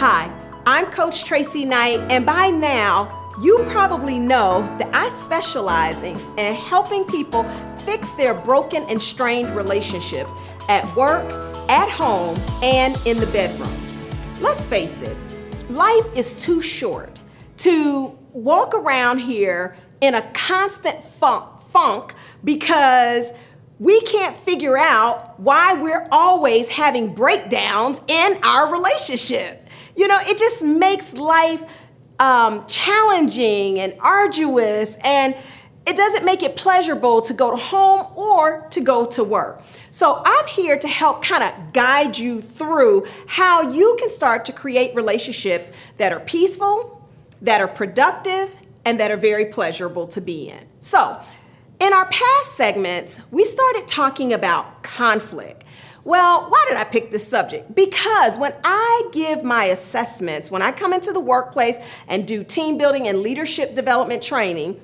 Hi, I'm Coach Tracey Knight, and by now, you probably know that I specialize in helping people fix their broken and strained relationships at work, at home, and in the bedroom. Let's face it, life is too short to walk around here in a constant funk because we can't figure out why we're always having breakdowns in our relationship. You know, it just makes life challenging and arduous, and it doesn't make it pleasurable to go to home or to go to work. So I'm here to help kind of guide you through how you can start to create relationships that are peaceful, that are productive, and that are very pleasurable to be in. So in our past segments, we started talking about conflict. Well, why did I pick this subject? Because when I give my assessments, when I come into the workplace and do team building and leadership development training,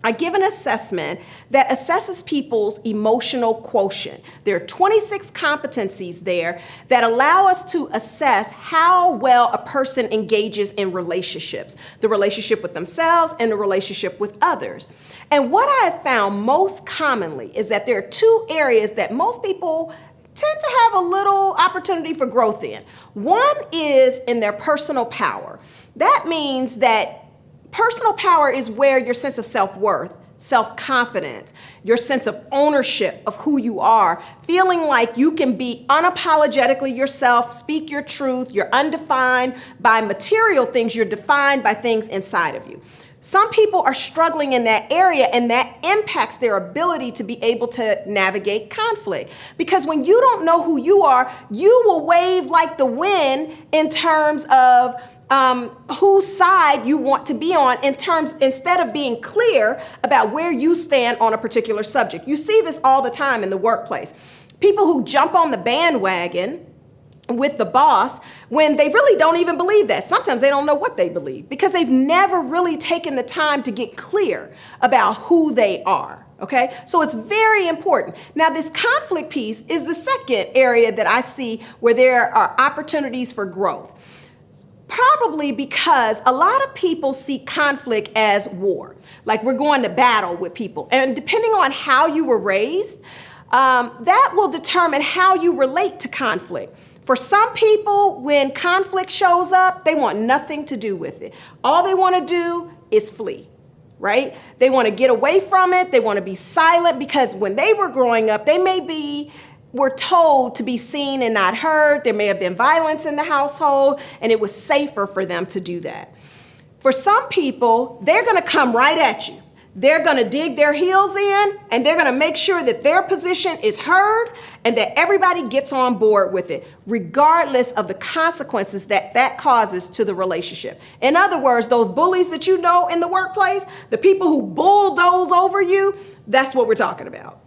I give an assessment that assesses people's emotional quotient. There are 26 competencies there that allow us to assess how well a person engages in relationships, the relationship with themselves and the relationship with others. And what I have found most commonly is that there are two areas that most people tend to have a little opportunity for growth in. One is in their personal power. That means that personal power is where your sense of self-worth, self-confidence, your sense of ownership of who you are, feeling like you can be unapologetically yourself, speak your truth, you're undefined by material things, you're defined by things inside of you. Some people are struggling in that area, and that impacts their ability to be able to navigate conflict. Because when you don't know who you are, you will wave like the wind in terms of whose side you want to be on instead of being clear about where you stand on a particular subject. You see this all the time in the workplace. People who jump on the bandwagon with the boss when they really don't even believe that. Sometimes they don't know what they believe because they've never really taken the time to get clear about who they are. Okay, so it's very important. Now, this conflict piece is the second area that I see where there are opportunities for growth. Probably because a lot of people see conflict as war, like we're going to battle with people. And depending on how you were raised, that will determine how you relate to conflict. For some people, when conflict shows up, they want nothing to do with it. All they want to do is flee, right? They want to get away from it. They want to be silent because when they were growing up, were told to be seen and not heard. There may have been violence in the household, and it was safer for them to do that. For some people, they're going to come right at you. They're going to dig their heels in, and they're going to make sure that their position is heard and that everybody gets on board with it, regardless of the consequences that causes to the relationship. In other words, those bullies that you know in the workplace, the people who bulldoze over you, that's what we're talking about.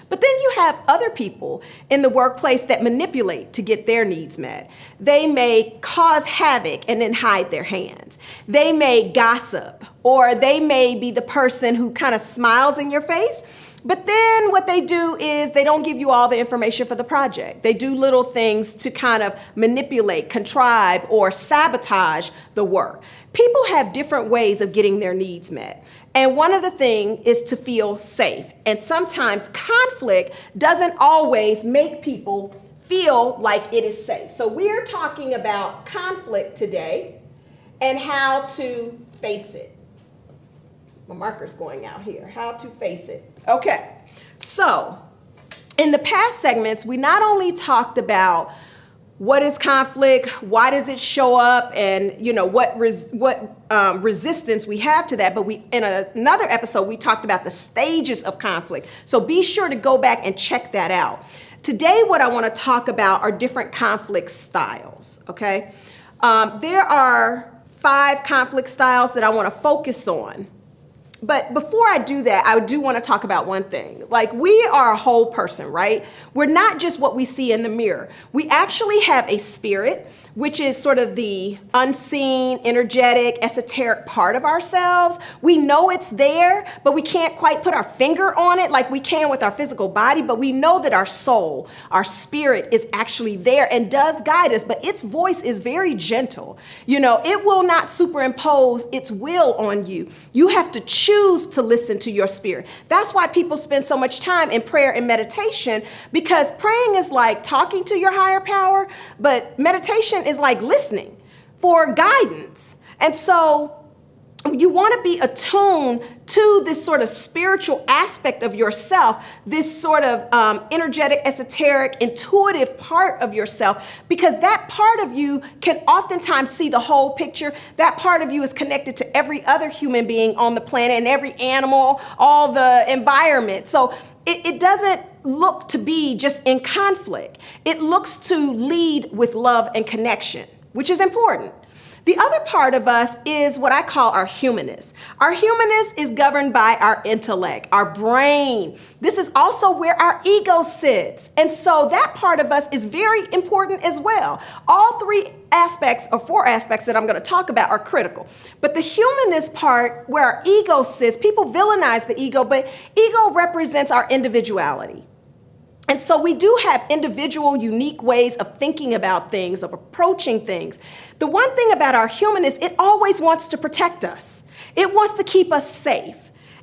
But then you have other people in the workplace that manipulate to get their needs met. They may cause havoc and then hide their hands. They may gossip, or they may be the person who kind of smiles in your face. But then what they do is they don't give you all the information for the project. They do little things to kind of manipulate, contrive, or sabotage the work. People have different ways of getting their needs met. And one of the things is to feel safe. And sometimes conflict doesn't always make people feel like it is safe. So we're talking about conflict today and how to face it. My marker's going out here. How to face it. Okay. So in the past segments, we not only talked about what is conflict, why does it show up, and what resistance we have to that. But in another episode, we talked about the stages of conflict. So be sure to go back and check that out. Today, what I want to talk about are different conflict styles, okay? There are 5 conflict styles that I want to focus on. But before I do that, I do want to talk about one thing. Like, we are a whole person, right? We're not just what we see in the mirror. We actually have a spirit. which is sort of the unseen, energetic, esoteric part of ourselves. We know it's there, but we can't quite put our finger on it like we can with our physical body, but we know that our soul, our spirit is actually there and does guide us, but its voice is very gentle. It will not superimpose its will on you. You have to choose to listen to your spirit. That's why people spend so much time in prayer and meditation, because praying is like talking to your higher power, but meditation is like listening for guidance. And so you want to be attuned to this sort of spiritual aspect of yourself, this sort of energetic, esoteric, intuitive part of yourself, because that part of you can oftentimes see the whole picture. That part of you is connected to every other human being on the planet and every animal, all the environment. So it doesn't look to be just in conflict. It looks to lead with love and connection, which is important. The other part of us is what I call our humanness. Our humanness is governed by our intellect, our brain. This is also where our ego sits. And so that part of us is very important as well. All three aspects or four aspects that I'm going to talk about are critical. But the humanness part, where our ego sits, people villainize the ego, but ego represents our individuality. And so we do have individual, unique ways of thinking about things, of approaching things. The one thing about our humanness, it always wants to protect us. It wants to keep us safe.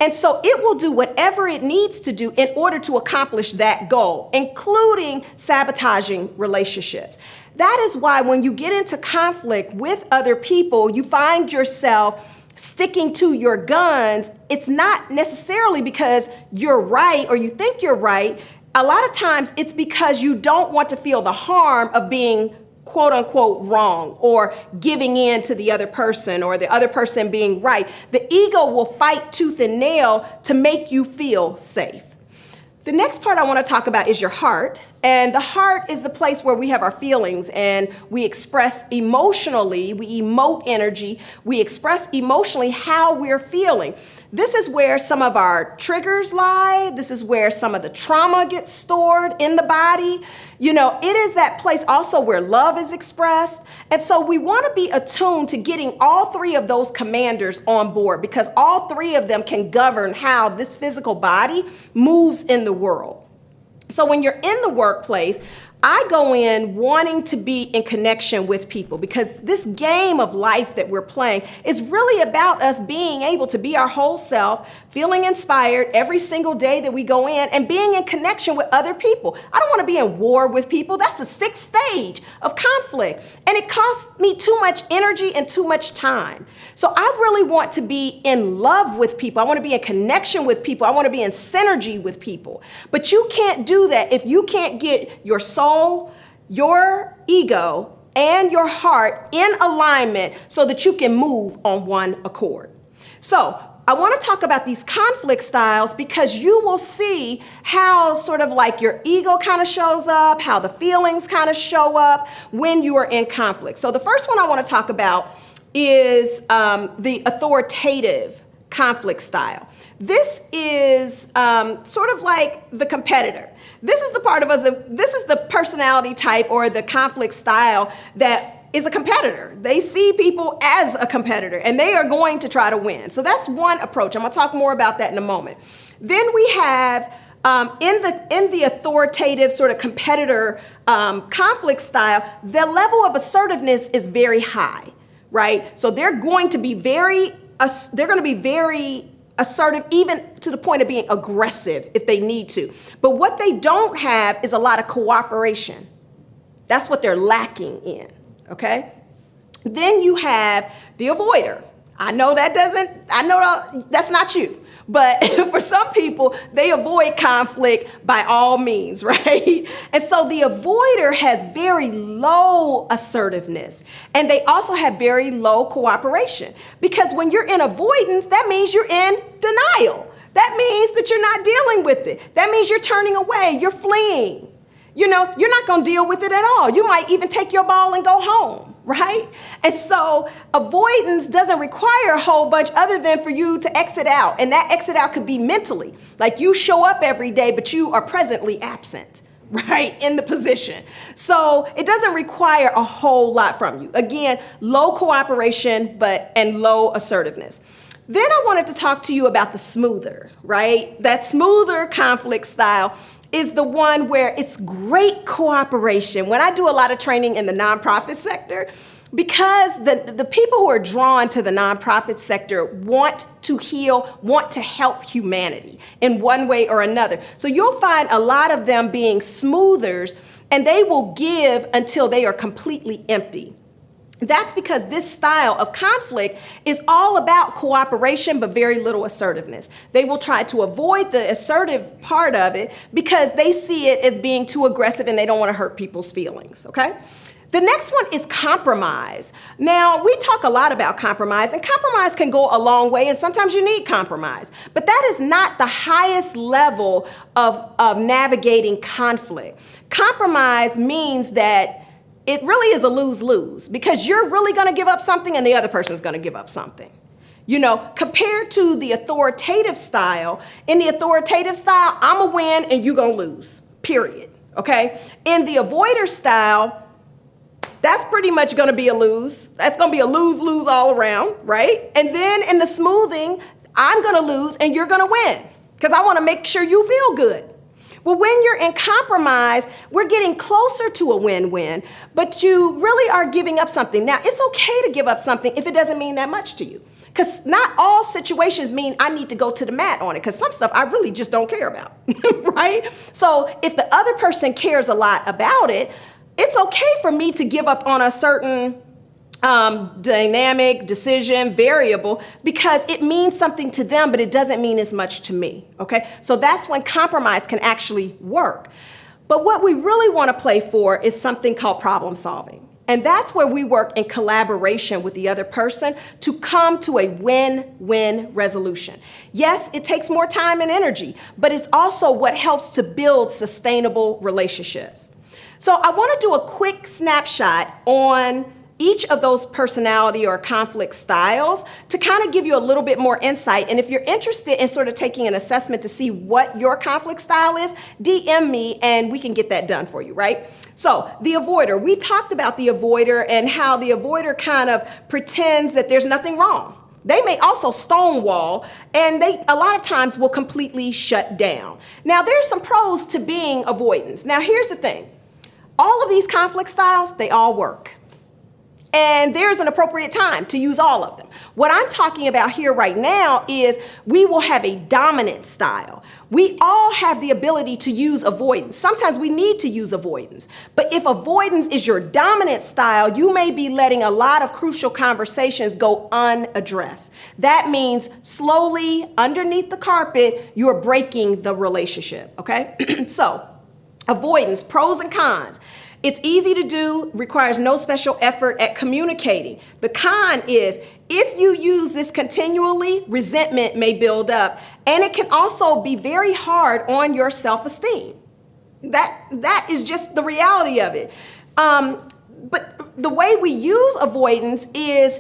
And so it will do whatever it needs to do in order to accomplish that goal, including sabotaging relationships. That is why when you get into conflict with other people, you find yourself sticking to your guns. It's not necessarily because you're right or you think you're right. A lot of times it's because you don't want to feel the harm of being quote unquote wrong or giving in to the other person or the other person being right. The ego will fight tooth and nail to make you feel safe. The next part I want to talk about is your heart. And the heart is the place where we have our feelings and we express emotionally, we emote energy, we express emotionally how we're feeling. This is where some of our triggers lie. This is where some of the trauma gets stored in the body. It is that place also where love is expressed. And so we want to be attuned to getting all three of those commanders on board, because all three of them can govern how this physical body moves in the world. So when you're in the workplace, I go in wanting to be in connection with people, because this game of life that we're playing is really about us being able to be our whole self, feeling inspired every single day that we go in, and being in connection with other people. I don't want to be in war with people. That's the sixth stage of conflict. And it costs me too much energy and too much time. So I really want to be in love with people. I want to be in connection with people. I want to be in synergy with people. But you can't do that if you can't get your soul, your ego, and your heart in alignment so that you can move on one accord. So I want to talk about these conflict styles, because you will see how sort of like your ego kind of shows up, how the feelings kind of show up when you are in conflict. So the first one I want to talk about is the authoritative conflict style. This is sort of like the competitor. This is the part of us, this is the personality type or the conflict style that is a competitor. They see people as a competitor and they are going to try to win. So that's one approach. I'm going to talk more about that in a moment. Then we have in the authoritative sort of competitor conflict style, the level of assertiveness is very high, right? So they're going to be very assertive, even to the point of being aggressive if they need to. But what they don't have is a lot of cooperation. That's what they're lacking in, okay? Then you have the avoider. I know that's not you. But for some people, they avoid conflict by all means, right? And so the avoider has very low assertiveness, and they also have very low cooperation, because when you're in avoidance, that means you're in denial. That means that you're not dealing with it. That means you're turning away, you're fleeing. You're not going to deal with it at all. You might even take your ball and go home, right? And so avoidance doesn't require a whole bunch other than for you to exit out. And that exit out could be mentally, like you show up every day, but you are presently absent, right, in the position. So it doesn't require a whole lot from you. Again, low cooperation, and low assertiveness. Then I wanted to talk to you about the smoother, right? That smoother conflict style is the one where it's great cooperation. When I do a lot of training in the nonprofit sector, because the people who are drawn to the nonprofit sector want to heal, want to help humanity in one way or another. So you'll find a lot of them being smoothers, and they will give until they are completely empty. That's because this style of conflict is all about cooperation, but very little assertiveness. They will try to avoid the assertive part of it because they see it as being too aggressive and they don't want to hurt people's feelings, okay? The next one is compromise. Now, we talk a lot about compromise, and compromise can go a long way, and sometimes you need compromise. But that is not the highest level of navigating conflict. Compromise means that it really is a lose-lose because you're really going to give up something and the other person is going to give up something. You know, compared to the authoritative style, in the authoritative style, I'm going to win and you're going to lose, period, okay? In the avoider style, that's pretty much going to be a lose. That's going to be a lose-lose all around, right? And then in the smoothing, I'm going to lose and you're going to win because I want to make sure you feel good. Well, when you're in compromise, we're getting closer to a win-win, but you really are giving up something. Now, it's okay to give up something if it doesn't mean that much to you, because not all situations mean I need to go to the mat on it, because some stuff I really just don't care about, right? So if the other person cares a lot about it, it's okay for me to give up on a certain dynamic, decision, variable, because it means something to them, but it doesn't mean as much to me, okay? So that's when compromise can actually work. But what we really want to play for is something called problem solving. And that's where we work in collaboration with the other person to come to a win-win resolution. Yes, it takes more time and energy, but it's also what helps to build sustainable relationships. So I want to do a quick snapshot on each of those personality or conflict styles to kind of give you a little bit more insight. And if you're interested in sort of taking an assessment to see what your conflict style is, DM me and we can get that done for you, right? So the avoider, we talked about the avoider and how the avoider kind of pretends that there's nothing wrong. They may also stonewall, and they a lot of times will completely shut down. Now, there's some pros to being avoidance. Now, here's the thing. All of these conflict styles, they all work. And there's an appropriate time to use all of them. What I'm talking about here right now is we will have a dominant style. We all have the ability to use avoidance. Sometimes we need to use avoidance. But if avoidance is your dominant style, you may be letting a lot of crucial conversations go unaddressed. That means slowly, underneath the carpet, you're breaking the relationship, okay? So, avoidance, pros and cons. It's easy to do, requires no special effort at communicating. The con is if you use this continually, resentment may build up, and it can also be very hard on your self-esteem. That is just the reality of it. But the way we use avoidance is,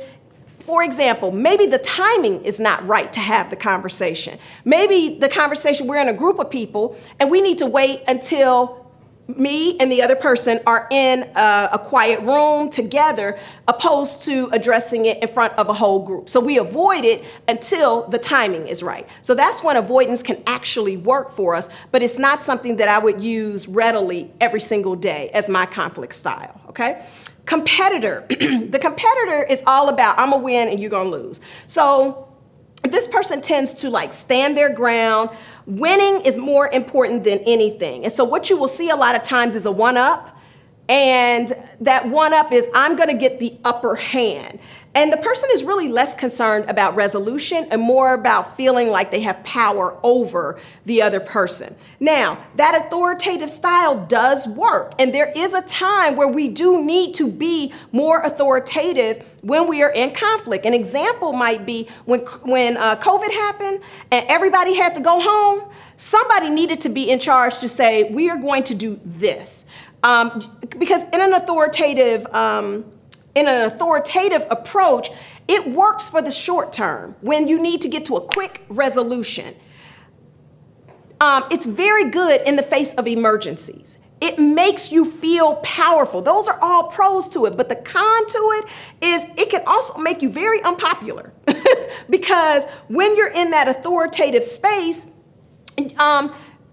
for example, maybe the timing is not right to have the conversation. Maybe the conversation, we're in a group of people, and we need to wait until me and the other person are in a quiet room together, opposed to addressing it in front of a whole group. So we avoid it until the timing is right. So that's when avoidance can actually work for us, but it's not something that I would use readily every single day as my conflict style, okay? Competitor. The competitor is all about, I'm gonna win and you're gonna lose. So this person tends to like stand their ground. Winning is more important than anything. And so what you will see a lot of times is a one-up. And that one-up is, I'm going to get the upper hand. And the person is really less concerned about resolution and more about feeling like they have power over the other person. Now, that authoritative style does work. And there is a time where we do need to be more authoritative when we are in conflict. An example might be when COVID happened and everybody had to go home, somebody needed to be in charge to say, we are going to do this. Because in an authoritative approach, it works for the short term when you need to get to a quick resolution. It's very good in the face of emergencies. It makes you feel powerful. Those are all pros to it. But the con to it is it can also make you very unpopular because when you're in that authoritative space,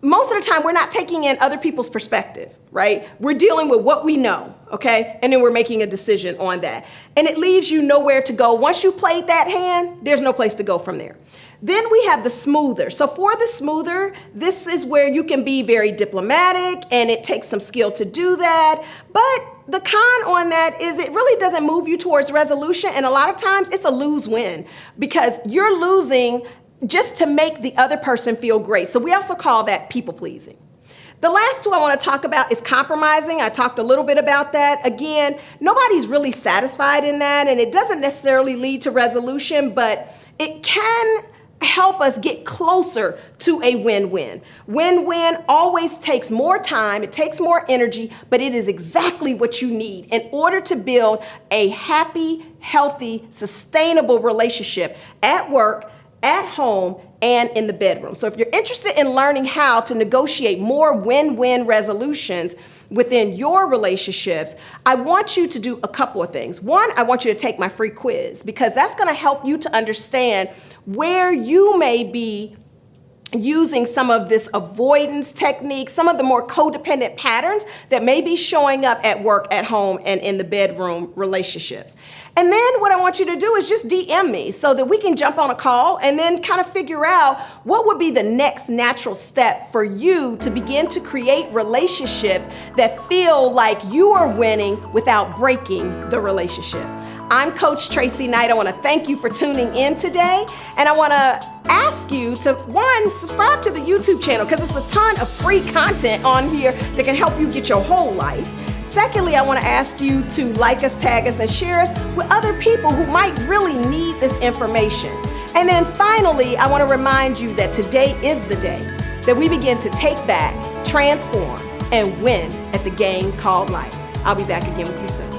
most of the time we're not taking in other people's perspective, right? We're dealing with what we know, okay? And then we're making a decision on that. And it leaves you nowhere to go. Once you played that hand, there's no place to go from there. Then we have the smoother. So for the smoother, this is where you can be very diplomatic and it takes some skill to do that. But the con on that is it really doesn't move you towards resolution. And a lot of times it's a lose-win because you're losing just to make the other person feel great. So we also call that people pleasing. The last two I want to talk about is compromising. I talked a little bit about that. Again, nobody's really satisfied in that, and it doesn't necessarily lead to resolution, but it can help us get closer to a win-win. Win-win always takes more time, it takes more energy, but it is exactly what you need in order to build a happy, healthy, sustainable relationship at work, at home, and in the bedroom. So if you're interested in learning how to negotiate more win-win resolutions within your relationships, I want you to do a couple of things. One, I want you to take my free quiz because that's going to help you to understand where you may be using some of this avoidance technique, some of the more codependent patterns that may be showing up at work, at home, and in the bedroom relationships. And then what I want you to do is just DM me so that we can jump on a call and then kind of figure out what would be the next natural step for you to begin to create relationships that feel like you are winning without breaking the relationship. I'm Coach Tracey Knight. I want to thank you for tuning in today. And I want to ask you to, one, subscribe to the YouTube channel because it's a ton of free content on here that can help you get your whole life. Secondly, I want to ask you to like us, tag us, and share us with other people who might really need this information. And then finally, I want to remind you that today is the day that we begin to take back, transform, and win at the game called life. I'll be back again with you soon.